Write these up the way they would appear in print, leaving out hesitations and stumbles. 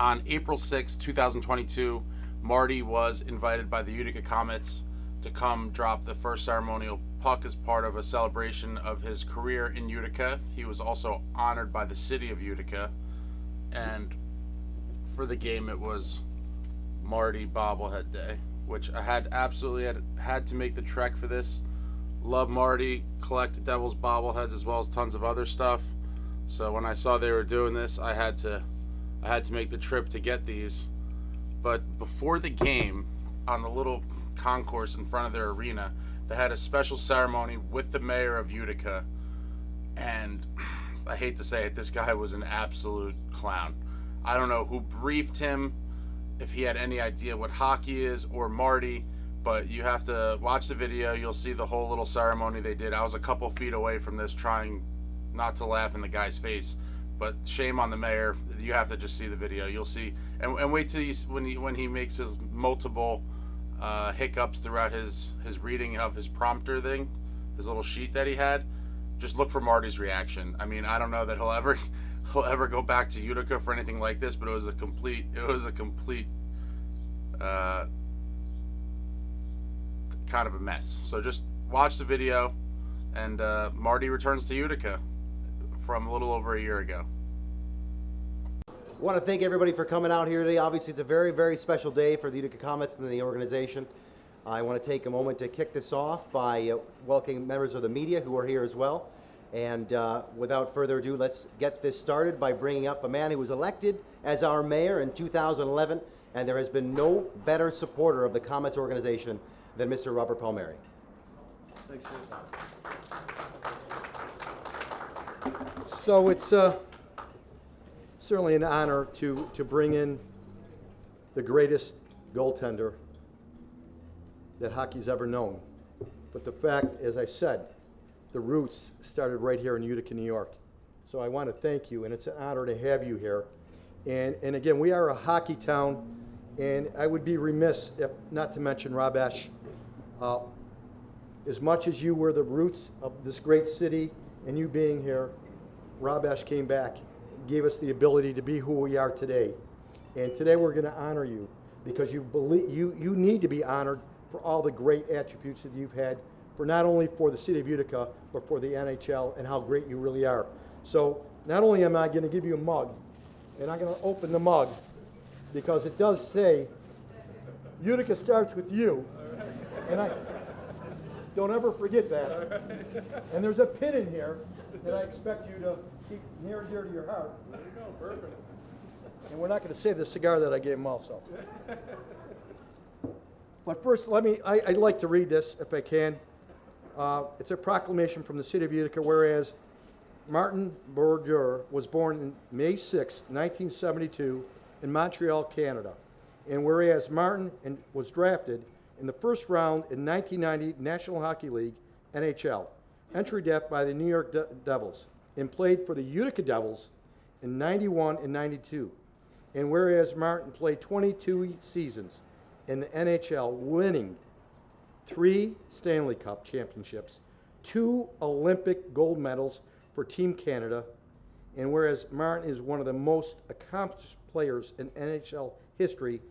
On April 6, 2022, Marty was invited by the Utica Comets to come drop the first ceremonial puck as part of a celebration of his career in Utica. He was also honored by the city of Utica, and for the game it was Marty Bobblehead Day, which I had to make the trek for this. Love Marty, collect Devils bobbleheads as well as tons of other stuff. So when I saw they were doing this, I had to make the trip to get these. But before the game, on the little concourse in front of their arena, they had a special ceremony with the mayor of Utica. And I hate to say it, this guy was an absolute clown. I don't know who briefed him, if he had any idea what hockey is, or Marty, but you have to watch the video. You'll see the whole little ceremony they did. I was a couple feet away from this, trying not to laugh in the guy's face, but shame on the mayor. You have to just see the video. You'll see, and wait till when he makes his multiple hiccups throughout his reading of his prompter thing, his little sheet that he had. Just look for Marty's reaction. I mean, I don't know that he'll ever go back to Utica for anything like this, but it was a complete kind of a mess. So just watch the video, and Marty returns to Utica from a little over a year ago. I want to thank everybody for coming out here today. Obviously, it's a very, very special day for the Utica Comets and the organization. I want to take a moment to kick this off by welcoming members of the media who are here as well. And without further ado, let's get this started by bringing up a man who was elected as our mayor in 2011, and there has been no better supporter of the Comets organization than Mr. Robert Palmieri. Thanks, so it's certainly an honor to bring in the greatest goaltender that hockey's ever known. But the fact, as I said, the roots started right here in Utica, New York. So I want to thank you, and it's an honor to have you here. And again, we are a hockey town, and I would be remiss if not to mention Rob Esch. As much as you were the roots of this great city and you being here, Rob Esch came back, gave us the ability to be who we are today. And today we're going to honor you because you need to be honored for all the great attributes that you've had, for not only for the city of Utica, but for the NHL and how great you really are. So not only am I going to give you a mug, and I'm going to open the mug because it does say, Utica starts with you. And I don't ever forget that. And there's a pin in here that I expect you to keep near and dear to your heart. There you go, perfect. And we're not going to save the cigar that I gave him also. But first, I'd like to read this if I can. It's a proclamation from the city of Utica, whereas Martin Brodeur was born on May 6, 1972 in Montreal, Canada. And whereas Martin was drafted in the first round in 1990 National Hockey League, NHL, entry draft by the New York Devils, and played for the Utica Devils in 91 and 92. And whereas Martin played 22 seasons in the NHL, winning 3 Stanley Cup championships, 2 Olympic gold medals for Team Canada, and whereas Martin is one of the most accomplished players in NHL history,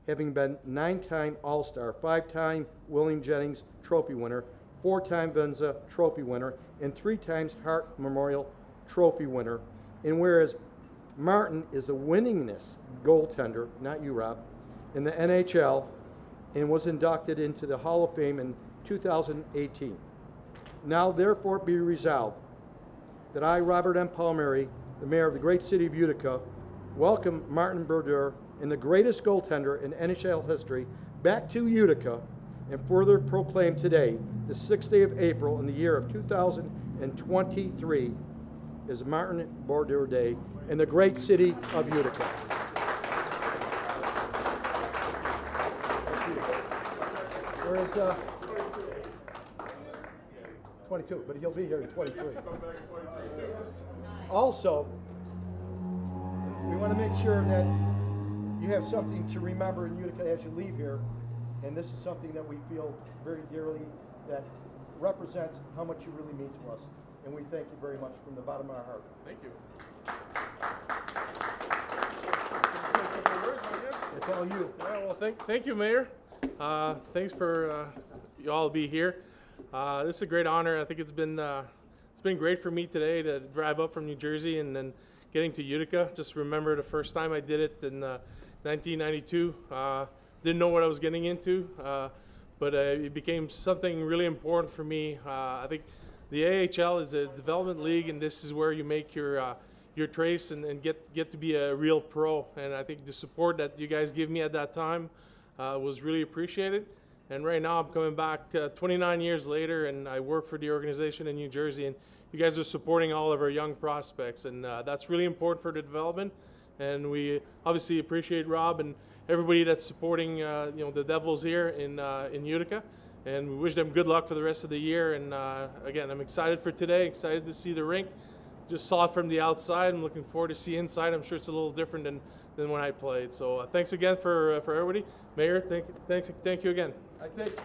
having been 9-time All-Star, 5-time William Jennings Trophy winner, 4-time Venza Trophy winner, and 3 times Hart Memorial Trophy winner. And whereas Martin is the winningest goaltender, not you, Rob, in the NHL, and was inducted into the Hall of Fame in 2018. Now therefore be resolved that I, Robert M. Palmieri, the mayor of the great city of Utica, welcome Martin Brodeur and the greatest goaltender in NHL history back to Utica, and further proclaim today, the 6th day of April in the year of 2023, is Martin Brodeur Day in the great city of Utica. Whereas 22, but he'll be here in 23. Also, we want to make sure that you have something to remember in Utica as you leave here, and this is something that we feel very dearly that represents how much you really mean to us, and we thank you very much from the bottom of our heart. Thank you. It's all you. Yeah, well, thank you, Mayor. Thanks for you all to be here. This is a great honor. I think it's been great for me today to drive up from New Jersey and then getting to Utica. Just remember the first time I did it in 1992. Didn't know what I was getting into, but it became something really important for me. I think the AHL is a development league, and this is where you make your trace and get to be a real pro. And I think the support that you guys give me at that time was really appreciated. And right now I'm coming back 29 years later, and I work for the organization in New Jersey, and you guys are supporting all of our young prospects, and that's really important for the development. And we obviously appreciate Rob and everybody that's supporting the Devils here in Utica, and we wish them good luck for the rest of the year. And again, I'm excited for today, excited to see the rink. Just saw it from the outside. I'm looking forward to see inside. I'm sure it's a little different than when I played. So thanks again for everybody. Mayor, thank you again.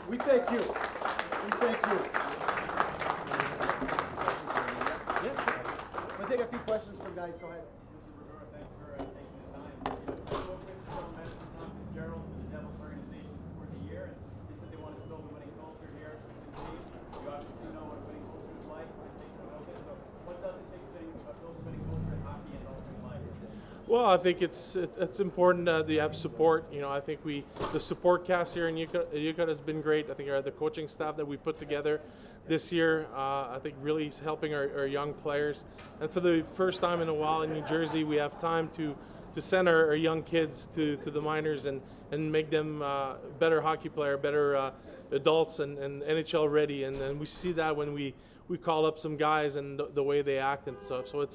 We thank you. We thank you. Yeah. We'll take a few questions from guys. Go ahead. Mr. Brodeur, thanks for taking the time. I spoke with Tom Fitzgerald from the Devils organization for the year, and they said they want to build a winning culture here in the team. You obviously know what winning culture is like. I think you know this. So what does it take to build a winning culture in hockey and also in life? Well, I think it's important that you have support. You know, I think the support cast here in Utica has been great. I think the coaching staff that we put together this year, I think really is helping our young players. And for the first time in a while in New Jersey, we have time to send our young kids to the minors and make them better hockey player, better adults and NHL ready. And we see that when we call up some guys and the way they act and stuff. So I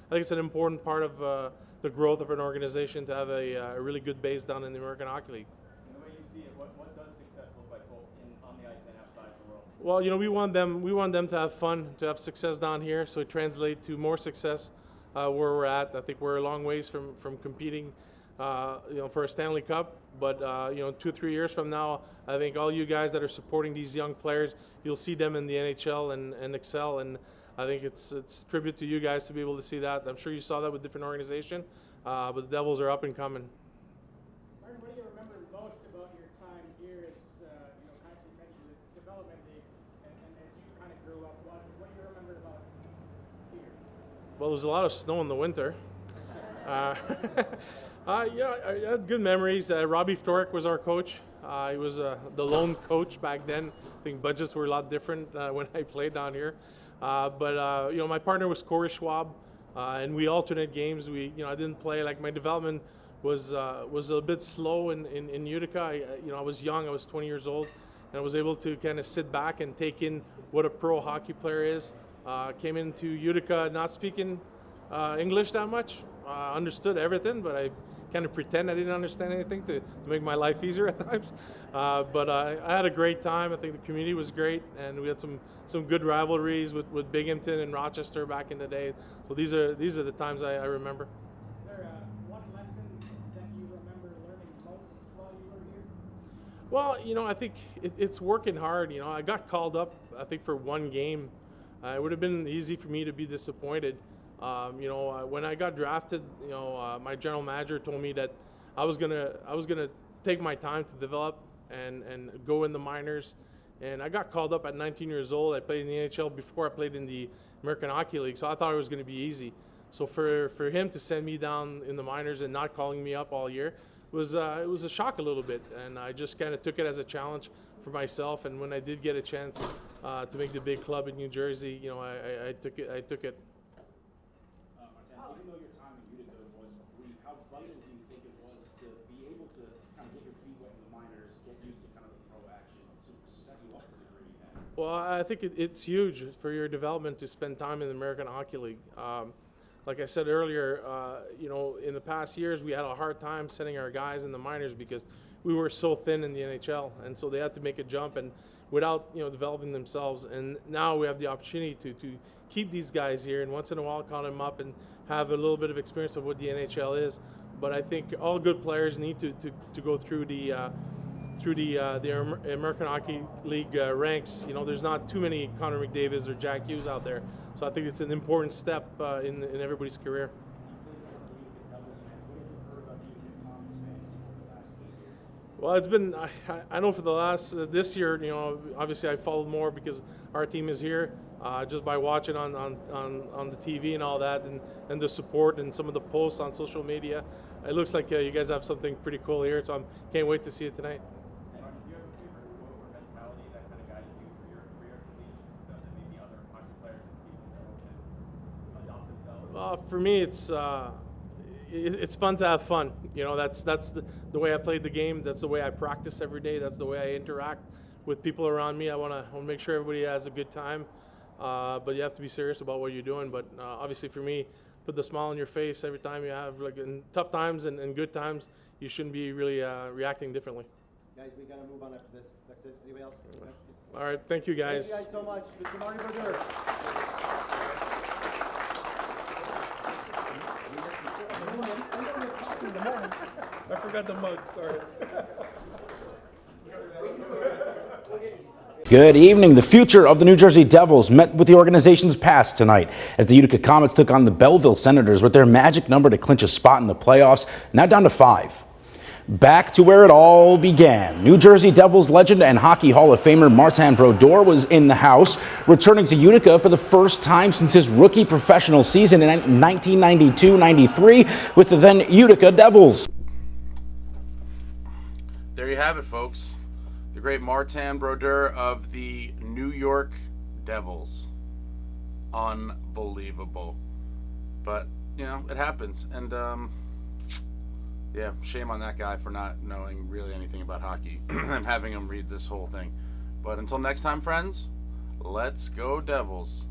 think it's an important part of the growth of an organization to have a really good base down in the American Hockey League. And the way you see it, what does success look like both on the ice and outside the world? Well, you know, we want them to have fun, to have success down here, so it translates to more success where we're at. I think we're a long ways from competing, for a Stanley Cup. But 2 or 3 years from now, I think all you guys that are supporting these young players, you'll see them in the NHL and excel. And I think it's tribute to you guys to be able to see that. I'm sure you saw that with different organizations, but the Devils are up and coming. Martin, what do you remember most about your time here? It's kind of you mentioned the development league, and as you kind of grew up, what do you remember about here? Well, there was a lot of snow in the winter. I had good memories. Robbie Ftorek was our coach. He was the lone coach back then. I think budgets were a lot different when I played down here. But my partner was Corey Schwab, and we alternate games. I didn't play. Like, my development was a bit slow in Utica. I was young. I was 20 years old, and I was able to kind of sit back and take in what a pro hockey player is. Came into Utica not speaking English that much. Understood everything, but I kind of pretend I didn't understand anything to make my life easier at times. But I had a great time. I think the community was great, and we had some good rivalries with Binghamton and Rochester back in the day. So these are the times I remember. Is there one lesson that you remember learning most while you were here? Well, I think it's working hard. I got called up, I think, for one game. It would have been easy for me to be disappointed. When I got drafted, my general manager told me that I was gonna take my time to develop and go in the minors. And I got called up at 19 years old. I played in the NHL before I played in the American Hockey League, so I thought it was going to be easy. So for him to send me down in the minors and not calling me up all year was it was a shock a little bit. And I just kind of took it as a challenge for myself. And when I did get a chance to make the big club in New Jersey, I took it. Martin, even though your time in Utica was brief, how vital do you think it was to be able to kind of get your feet wet in the minors, get used to kind of the pro action, to set you up for the degree you had? Well, I think it's huge for your development to spend time in the American Hockey League. Like I said earlier, in the past years we had a hard time sending our guys in the minors because we were so thin in the NHL, and so they had to make a jump and without developing themselves. And now we have the opportunity to keep these guys here and once in a while call them up and have a little bit of experience of what the NHL is. But I think all good players need to go through the American Hockey League ranks. There's not too many Connor McDavids or Jack Hughes out there. So I think it's an important step in everybody's career. Well, it's been, I know for the last, this year, you know, obviously I followed more because our team is here, just by watching on the TV and all that, and the support and some of the posts on social media. It looks like you guys have something pretty cool here, so I can't wait to see it tonight. And do you have a favorite quote or mentality that kind of guided you for your career to be success that maybe other hockey players and people can adopt themselves? For me, it's fun to have fun. You know, that's the way I played the game. That's the way I practice every day. That's the way I interact with people around me. I want to make sure everybody has a good time, but you have to be serious about what you're doing. But obviously, for me, put the smile on your face every time you have, like in tough times and good times. You shouldn't be really reacting differently. Guys, we gotta move on after this. That's it. Anybody else? All right, thank you guys. Thank you guys so much. Mr. Martin Brodeur. I forgot the mug, sorry. Good evening. The future of the New Jersey Devils met with the organization's past tonight as the Utica Comets took on the Belleville Senators with their magic number to clinch a spot in the playoffs, now down to 5. Back to where it all began. New Jersey Devils legend and Hockey Hall of Famer Martin Brodeur was in the house, returning to Utica for the first time since his rookie professional season in 1992-93 with the then Utica Devils. There you have it, folks. The great Martin Brodeur of the New York Devils. Unbelievable. But, you know, it happens. And, yeah, shame on that guy for not knowing really anything about hockey and having him read this whole thing. But until next time, friends, let's go Devils.